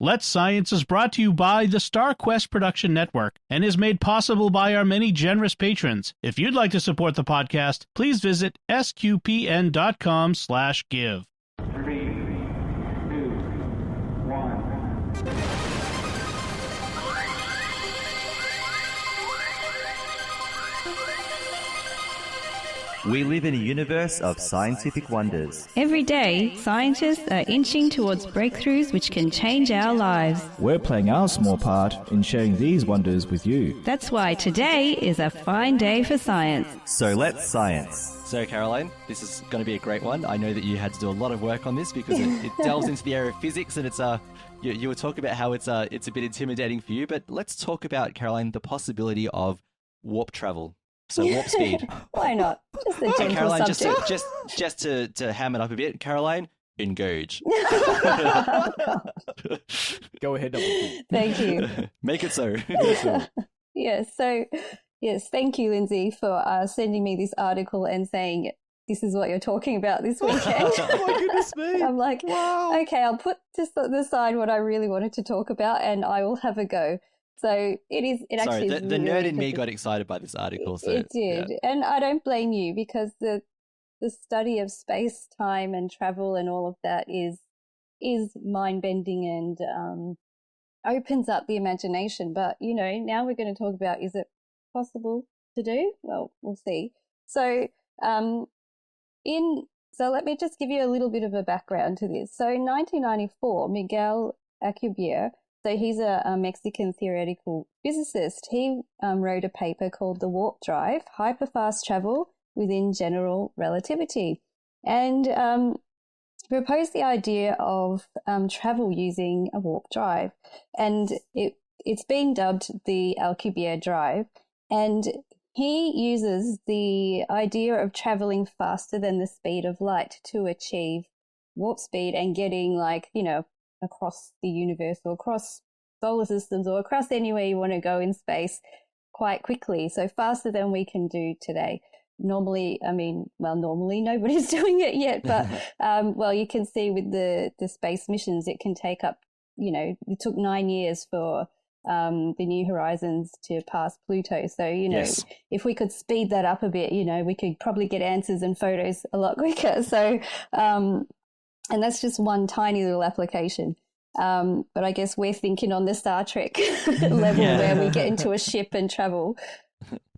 Let's Science is brought to you by the Star Quest Production Network and is made possible by our many generous patrons. If you'd like to support the podcast, please visit sqpn.com/give. 3, 2, 1. We live in a universe of scientific wonders. Every day, scientists are inching towards breakthroughs which can change our lives. We're playing our small part in sharing these wonders with you. That's why today is a fine day for science. So let's science. So, Caroline, this is going to be a great one. I know that you had to do a lot of work on this because it delves into the area of physics, and it's you were talking about how it's a bit intimidating for you. But let's talk about, Caroline, the possibility of warp travel. So warp speed. Why not? Just a gentle Caroline, subject. just to ham it up a bit, Caroline, engage. Go ahead, Double P. Thank you. Make it so. Yes, thank you, Lindsay, for sending me this article and saying this is what you're talking about this weekend. Oh my goodness me. I'm like, wow. Okay, I'll put just aside what I really wanted to talk about and I will have a go. So it Sorry, actually the is really nerd in me interesting. got excited by this article. So, It did. yeah. And I don't blame you because the study of space, time and travel and all of that is mind-bending and opens up the imagination. But, now we're going to talk about, is it possible to do? Well, we'll see. So let me just give you a little bit of a background to this. So in 1994, Miguel Alcubierre, so he's a Mexican theoretical physicist. He wrote a paper called The Warp Drive, Hyperfast Travel Within General Relativity, and proposed the idea of travel using a warp drive. And it's been dubbed the Alcubierre Drive. And he uses the idea of traveling faster than the speed of light to achieve warp speed and getting across the universe or across solar systems or across anywhere you want to go in space quite quickly. So faster than we can do today. Normally nobody's doing it yet, but you can see with the space missions, it can take up, it took 9 years for the New Horizons to pass Pluto. So, Yes. if we could speed that up a bit, we could probably get answers and photos a lot quicker. So, and that's just one tiny little application. But I guess we're thinking on the Star Trek level where we get into a ship and travel.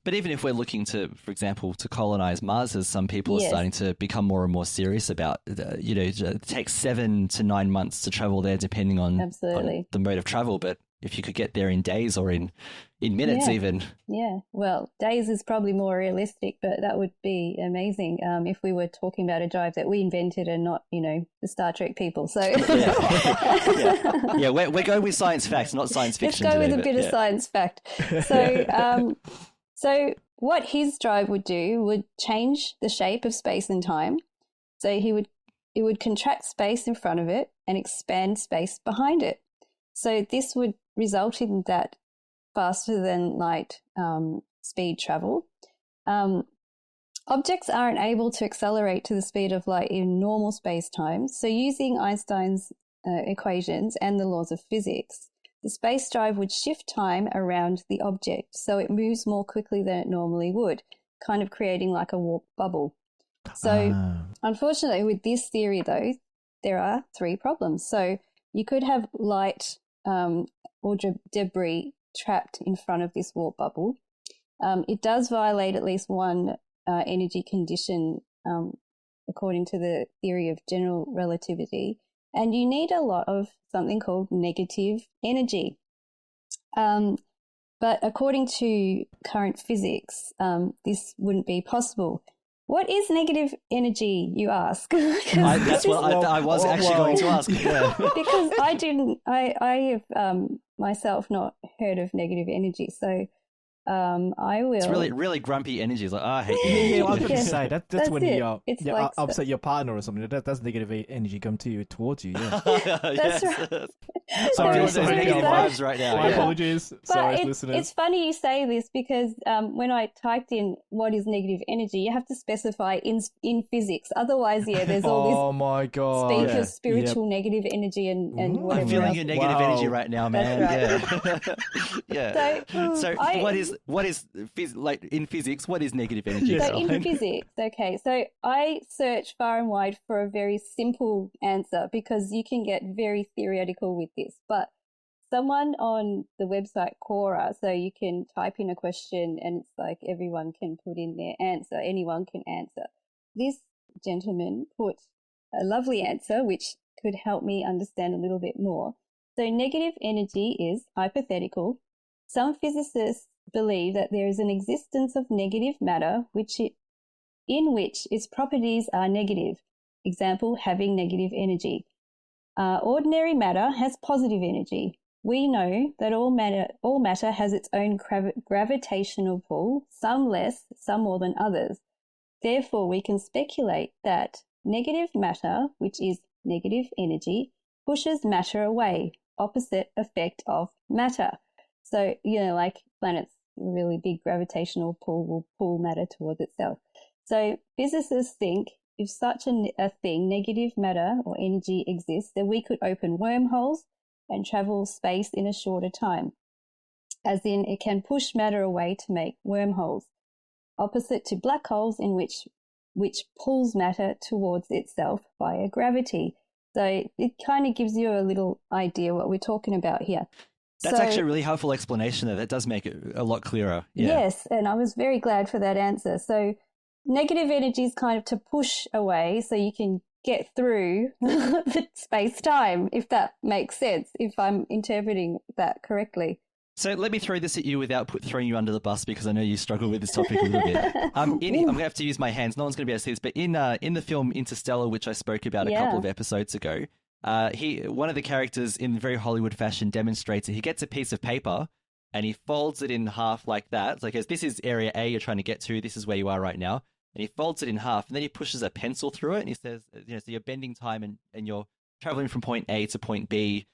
But even if we're looking to, for example, to colonize Mars, as some people are starting to become more and more serious about, it takes 7 to 9 months to travel there, depending on the mode of travel. But if you could get there in days or in minutes even. Yeah, well, days is probably more realistic, but that would be amazing if we were talking about a drive that we invented and not, the Star Trek people. So yeah, we're going with science facts, not science fiction. Let's go today, with a bit of science fact. So, so what his drive would do would change the shape of space and time. So it would contract space in front of it and expand space behind it. So this would result in that faster than light speed travel. Objects aren't able to accelerate to the speed of light in normal space-time. So using Einstein's equations and the laws of physics, the space drive would shift time around the object so it moves more quickly than it normally would, kind of creating like a warp bubble. So unfortunately with this theory though, there are 3 problems. So you could have light or debris trapped in front of this warp bubble. It does violate at least one energy condition according to the theory of general relativity. And you need a lot of something called negative energy. But according to current physics, this wouldn't be possible. What is negative energy, you ask? That's what I was actually going to ask. Yeah. Because I have myself not heard of negative energy. So I will. It's really grumpy energy. It's like, I hate you. Yeah, I was going to say that's when it. you It's like upset your partner or something. That's negative energy come to you towards you. Yeah. That's right. Sorry, those negative vibes right now. My Yeah. apologies. Sorry, listeners. It's funny you say this because when I typed in what is negative energy, you have to specify in physics. Otherwise, there's all this Oh my god. speak of spiritual negative energy and whatever. I'm feeling else. your negative energy right now, man. That's Yeah. So, So what is like in physics? What is negative energy? So in physics, okay. So I search far and wide for a very simple answer because you can get very theoretical with this. But someone on the website Quora, so you can type in a question and it's like everyone can put in their answer. Anyone can answer. This gentleman put a lovely answer, which could help me understand a little bit more. So negative energy is hypothetical. Some physicists believe that there is an existence of negative matter in which its properties are negative. Example, having negative energy. Ordinary matter has positive energy. We know that all matter has its own gravitational pull, some less, some more than others. Therefore, we can speculate that negative matter, which is negative energy, pushes matter away, opposite effect of matter. So, like planets, really big gravitational pull will pull matter towards itself. So physicists think if such a thing, negative matter or energy exists, then we could open wormholes and travel space in a shorter time. As in, it can push matter away to make wormholes, opposite to black holes in which pulls matter towards itself via gravity. So it kind of gives you a little idea what we're talking about here. That's actually a really helpful explanation there. That does make it a lot clearer. Yeah. Yes, and I was very glad for that answer. So negative energy is kind of to push away so you can get through the space-time, if that makes sense, if I'm interpreting that correctly. So let me throw this at you without throwing you under the bus because I know you struggle with this topic a little bit. I'm going to have to use my hands. No one's going to be able to see this, but in the film Interstellar, which I spoke about a couple of episodes ago, one of the characters in very Hollywood fashion demonstrates it. He gets a piece of paper and he folds it in half like that. It's like, this is area A you're trying to get to. This is where you are right now. And he folds it in half and then he pushes a pencil through it and he says, so you're bending time and you're traveling from point A to point B,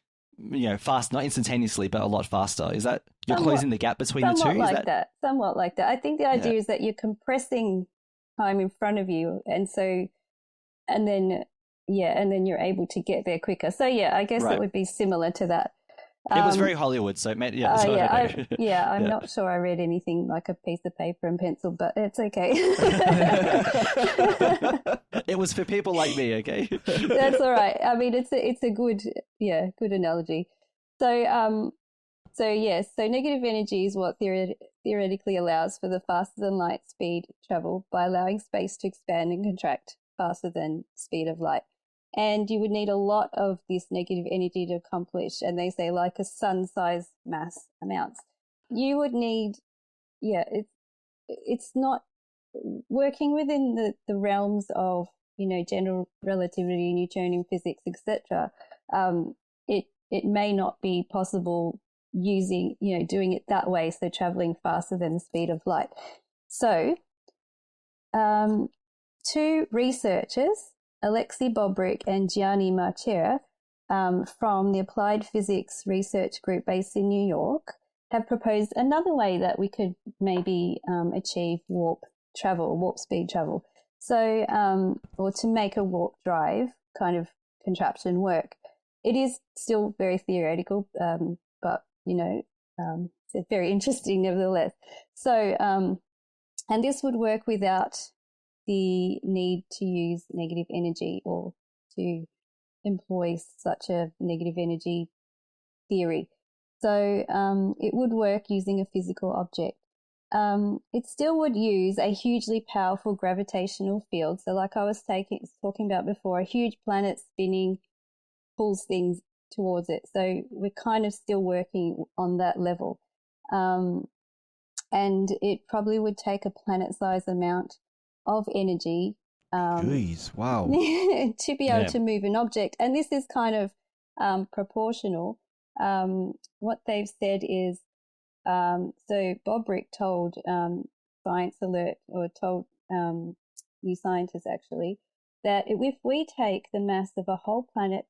fast, not instantaneously, but a lot faster. Is that you're closing the gap between the two? Somewhat like that. I think the idea is that you're compressing time in front of you. And then you're able to get there quicker. So I guess it would be similar to that. It was very Hollywood, so it made, I'm not sure I read anything like a piece of paper and pencil, but it's okay. It was for people like me, okay? That's all right. I mean, it's a good analogy. So negative energy is what theoretically allows for the faster than light speed travel by allowing space to expand and contract faster than speed of light. And you would need a lot of this negative energy to accomplish, and they say like a sun-sized mass amounts. You would need, it's not working within the realms of, general relativity, Newtonian physics, etc. It may not be possible using, doing it that way, so traveling faster than the speed of light. So, two researchers, Alexei Bobrick and Gianni Marchera, from the Applied Physics Research Group based in New York, have proposed another way that we could maybe achieve warp speed travel. So, or to make a warp drive kind of contraption work. It is still very theoretical, but, it's very interesting nevertheless. So, and this would work without the need to use negative energy or to employ such a negative energy theory. So it would work using a physical object. It still would use a hugely powerful gravitational field. So like I was talking about before, a huge planet spinning pulls things towards it. So we're kind of still working on that level. And it probably would take a planet-sized amount of energy Jeez, wow. to be able to move an object. And this is kind of proportional. What they've said is So Bobrick told Science Alert, or told New Scientist actually, that if we take the mass of the whole planet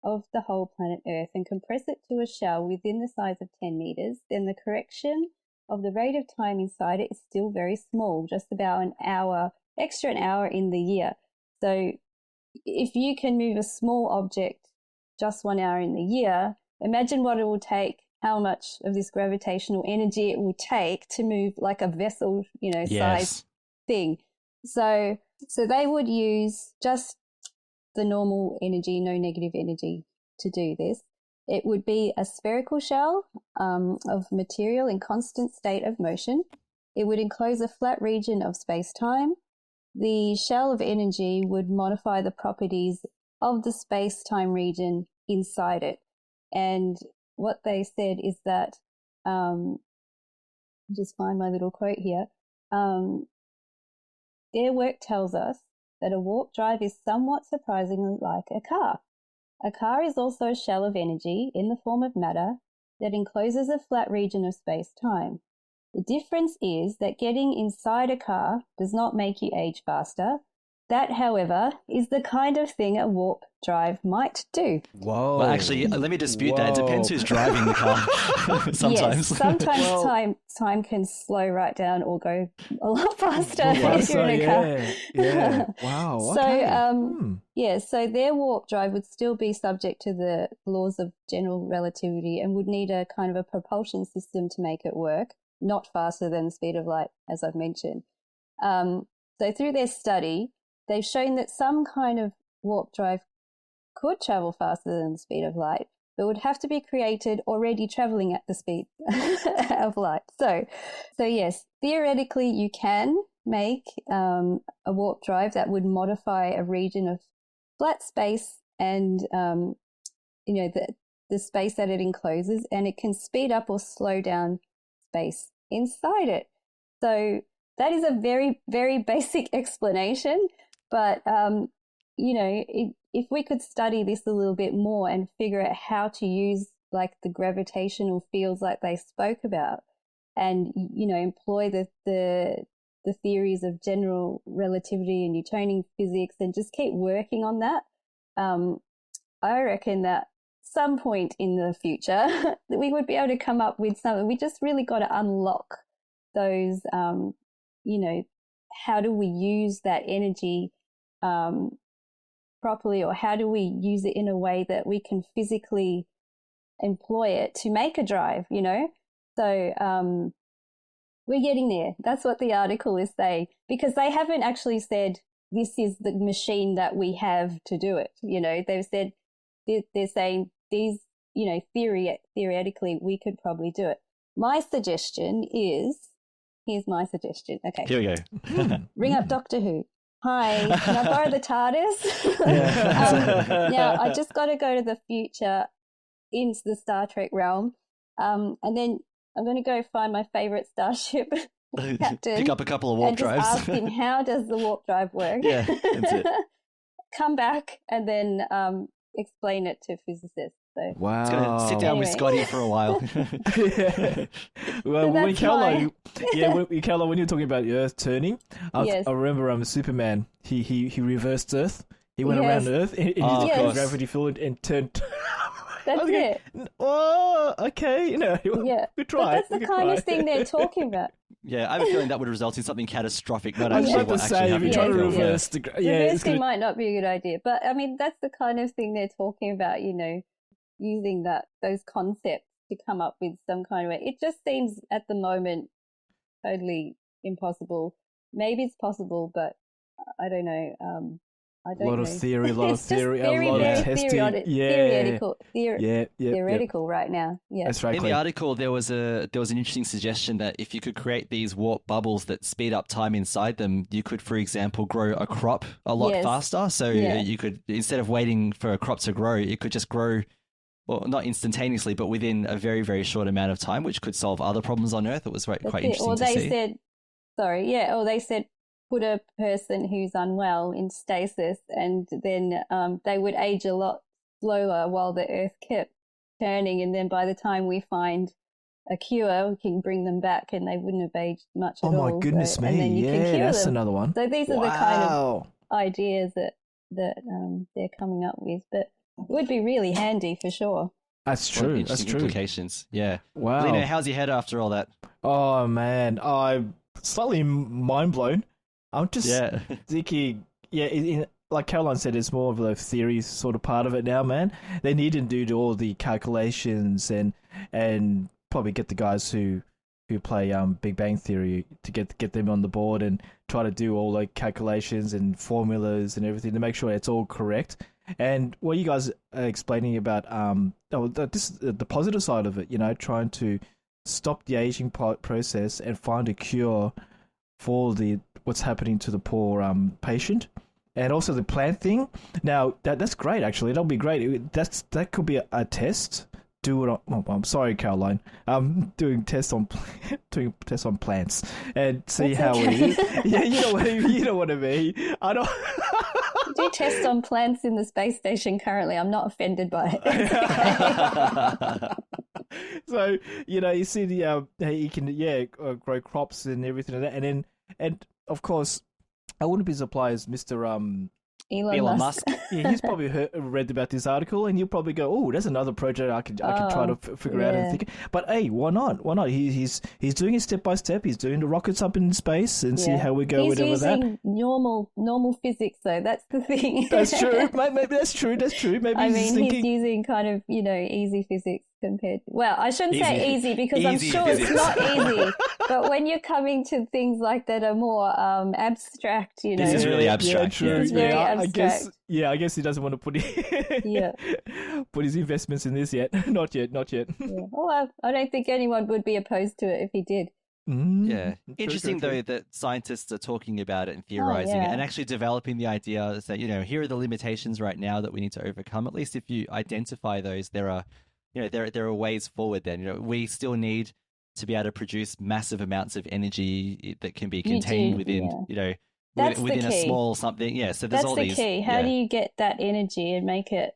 Earth and compress it to a shell within the size of 10 meters, then the correction of the rate of time inside it is still very small, just about an hour in the year. So if you can move a small object just 1 hour in the year, imagine what it will take, how much of this gravitational energy it will take to move like a vessel, size thing. So they would use just the normal energy, no negative energy, to do this. It would be a spherical shell of material in constant state of motion. It would enclose a flat region of space-time. The shell of energy would modify the properties of the space-time region inside it. And what they said is that, just find my little quote here, their work tells us that a warp drive is somewhat surprisingly like a car. A car is also a shell of energy in the form of matter that encloses a flat region of space-time. The difference is that getting inside a car does not make you age faster. That, however, is the kind of thing a warp drive might do. Whoa. Well, actually, let me dispute that. It depends who's driving the car. Sometimes. Yes, sometimes time can slow right down or go a lot faster if you're in a car. Yeah. Wow. Okay. So their warp drive would still be subject to the laws of general relativity and would need a kind of a propulsion system to make it work, not faster than the speed of light, as I've mentioned. So through their study, they've shown that some kind of warp drive could travel faster than the speed of light, but would have to be created already traveling at the speed of light. So yes, theoretically you can make a warp drive that would modify a region of flat space and the space that it encloses, and it can speed up or slow down space inside it. So that is a very, very basic explanation. But, if we could study this a little bit more and figure out how to use like the gravitational fields like they spoke about and, employ the theories of general relativity and Newtonian physics and just keep working on that, I reckon that some point in the future that we would be able to come up with something. We just really got to unlock those, how do we use that energy properly, or how do we use it in a way that we can physically employ it to make a drive, So we're getting there. That's what the article is saying, because they haven't actually said this is the machine that we have to do it. They've said, they're saying these, theoretically we could probably do it. My suggestion is, here's my suggestion. Okay. Here we go. Ring up Doctor Who. Hi, can I borrow the TARDIS? Now, I just got to go to the future into the Star Trek realm. And then I'm going to go find my favorite starship captain. Pick up a couple of warp and drives. Just ask him, how does the warp drive work? Yeah, that's it. Come back and then explain it to physicists. So. Wow. It's going to sit down with Scotty for a while. Yeah. Well, So when Carlo, when you're talking about the Earth turning, I remember Superman. He reversed Earth. He went around Earth and used gravity field and turned. That's it. Oh, okay. We try. But that's the kind of thing they're talking about. Yeah, I have a feeling that would result in something catastrophic, not I was actually about to what say, actually if you happened. try to reverse Reversing might not be a good idea. But, I mean, that's the kind of thing they're talking about, using those concepts to come up with some kind of way. It just seems at the moment totally impossible. Maybe it's possible, but I don't know. I don't know. A lot of theory, a lot of testing. Theoretical right now. Yeah. That's right. In the article, there was an interesting suggestion that if you could create these warp bubbles that speed up time inside them, you could, for example, grow a crop a lot faster. So you could, instead of waiting for a crop to grow, it could just grow, well, not instantaneously, but within a very, very short amount of time, which could solve other problems on Earth. It was quite interesting to see. They said put a person who's unwell in stasis, and then they would age a lot slower while the Earth kept turning, and then by the time we find a cure, we can bring them back and they wouldn't have aged much at all. Oh my goodness me! And then you can cure that's them. Another one. So these are the kind of ideas that they're coming up with, but it would be really handy for sure. That's true. That's true. Implications. Yeah. Wow. Lino, how's your head after all that? Oh man, I'm slightly mind blown. I'm just thinking, like Caroline said, it's more of a theory sort of part of it now, man. They need to do all the calculations and probably get the guys who play Big Bang Theory to get them on the board and try to do all the calculations and formulas and everything to make sure it's all correct. And what you guys are explaining about the positive side of it, trying to stop the aging process and find a cure for what's happening to the poor patient. And also the plant thing. Now that's great. Actually, that'll be great. That could be a test. I'm sorry, Caroline. Doing tests on plants and see how it is. Yeah, you know what I mean. I don't. Do tests on plants in the space station currently. I'm not offended by it. So you see you can grow crops and everything like that, and of course, I wouldn't be surprised, Mr. Elon Musk. Yeah, he's probably read about this article, and you'll probably go, "Oh, that's another project I could try to figure out and think." But hey, why not? Why not? He's doing it step by step. He's doing the rockets up in space and see how we go with that. He's using normal physics, though. That's the thing. That's true. Maybe that's true. That's true. Maybe he's using kind of easy physics compared. Well, I shouldn't say easy because I'm sure physics. It's not easy. But when you're coming to things like that are more abstract, This is really abstract. Yeah, true. It's very abstract. I guess he doesn't want to put put his investments in this yet. Not yet. Yeah. Well, I don't think anyone would be opposed to it if he did. Yeah. Interesting, though, that scientists are talking about it and theorizing it and actually developing the idea that, here are the limitations right now that we need to overcome. At least if you identify those, there are ways forward then. We still need to be able to produce massive amounts of energy that can be contained within, within a small something. Yeah, so there's all these. That's the key. How do you get that energy and make it,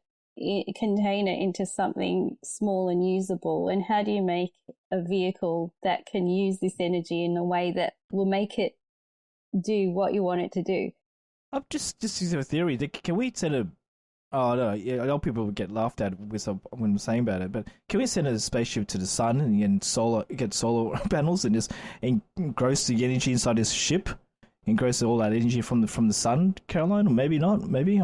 contain it into something small and usable? And how do you make a vehicle that can use this energy in a way that will make it do what you want it to do? I'm just using a theory. Can we send a... Oh, no, a lot of people would get laughed at when I'm saying about it, but can we send a spaceship to the sun and get solar panels and just engross the energy inside this ship? Engross all that energy from the sun, Caroline? Or maybe not. Maybe.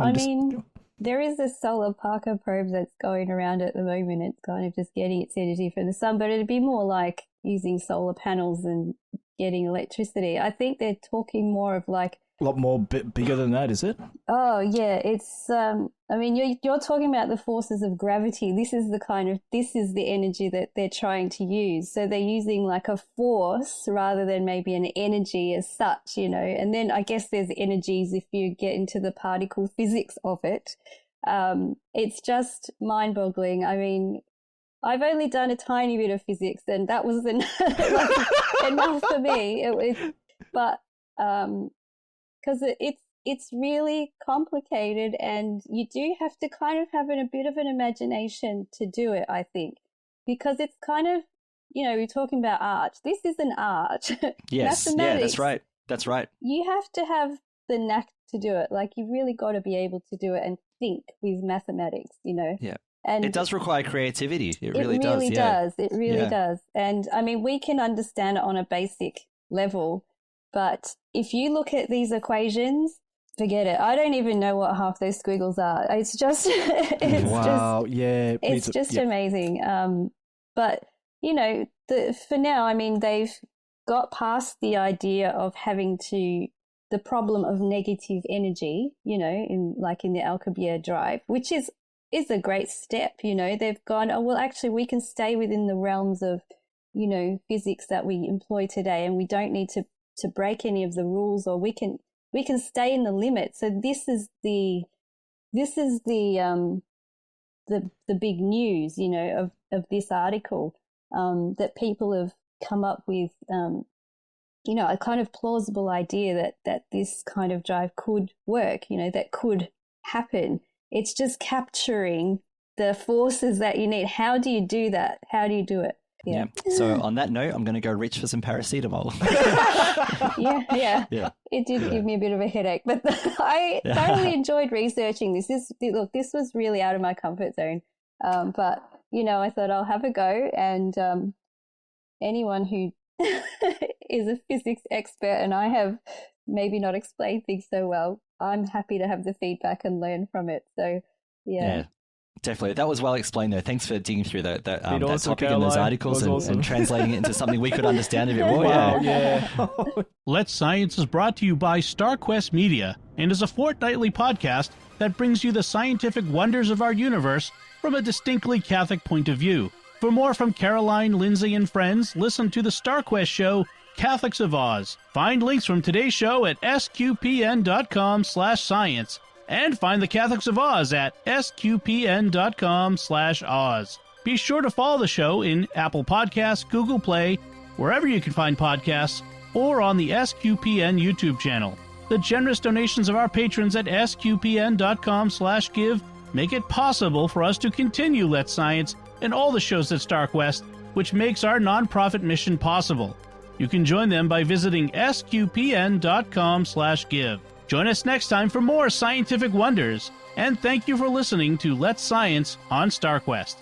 There is this solar Parker probe that's going around at the moment. It's kind of just getting its energy from the sun, but it'd be more like using solar panels and getting electricity. I think they're talking more of like a lot more bigger than that, is it? Oh yeah, it's. You're talking about the forces of gravity. This is the energy that they're trying to use. So they're using like a force rather than maybe an energy as such, And then I guess there's energies if you get into the particle physics of it. It's just mind-boggling. I mean, I've only done a tiny bit of physics, and that was enough for me. Because it's really complicated, and you do have to kind of have a bit of an imagination to do it, I think, because it's kind of, we're talking about art. This is an art. Yes, yeah, that's right. That's right. You have to have the knack to do it. Like, you've really got to be able to do it and think with mathematics, Yeah. And it does require creativity. It really does. It really does. And I mean, we can understand it on a basic level, but if you look at these equations, forget it. I don't even know what half those squiggles are. It's just, it's just amazing. But for now, I mean, they've got past the idea of having the problem of negative energy, in the Alcubierre drive, which is a great step. They've gone, oh, well, actually, we can stay within the realms of, physics that we employ today, and we don't need to break any of the rules, or we can stay in the limit. So this is the big news, of this article, that people have come up with, a kind of plausible idea that this kind of drive could work, that could happen. It's just capturing the forces that you need. How do you do that? How do you do it? Yeah. So on that note, I'm going to go reach for some paracetamol. Yeah. Yeah. It did give me a bit of a headache, but I thoroughly enjoyed researching this. This was really out of my comfort zone. But, I thought I'll have a go, and anyone who is a physics expert and I have maybe not explained things so well, I'm happy to have the feedback and learn from it. So, yeah. Definitely. That was well explained, though. Thanks for digging through that topic Caroline. in those articles and translating it into something we could understand a bit more. Wow, yeah. Let's Science is brought to you by StarQuest Media and is a fortnightly podcast that brings you the scientific wonders of our universe from a distinctly Catholic point of view. For more from Caroline, Lindsay, and friends, listen to the StarQuest show, Catholics of Oz. Find links from today's show at sqpn.com/science. And find the Catholics of Oz at sqpn.com/Oz. Be sure to follow the show in Apple Podcasts, Google Play, wherever you can find podcasts, or on the SQPN YouTube channel. The generous donations of our patrons at sqpn.com/give make it possible for us to continue Let's Science and all the shows at StarQuest, which makes our nonprofit mission possible. You can join them by visiting sqpn.com/give. Join us next time for more scientific wonders, and thank you for listening to Let's Science on StarQuest.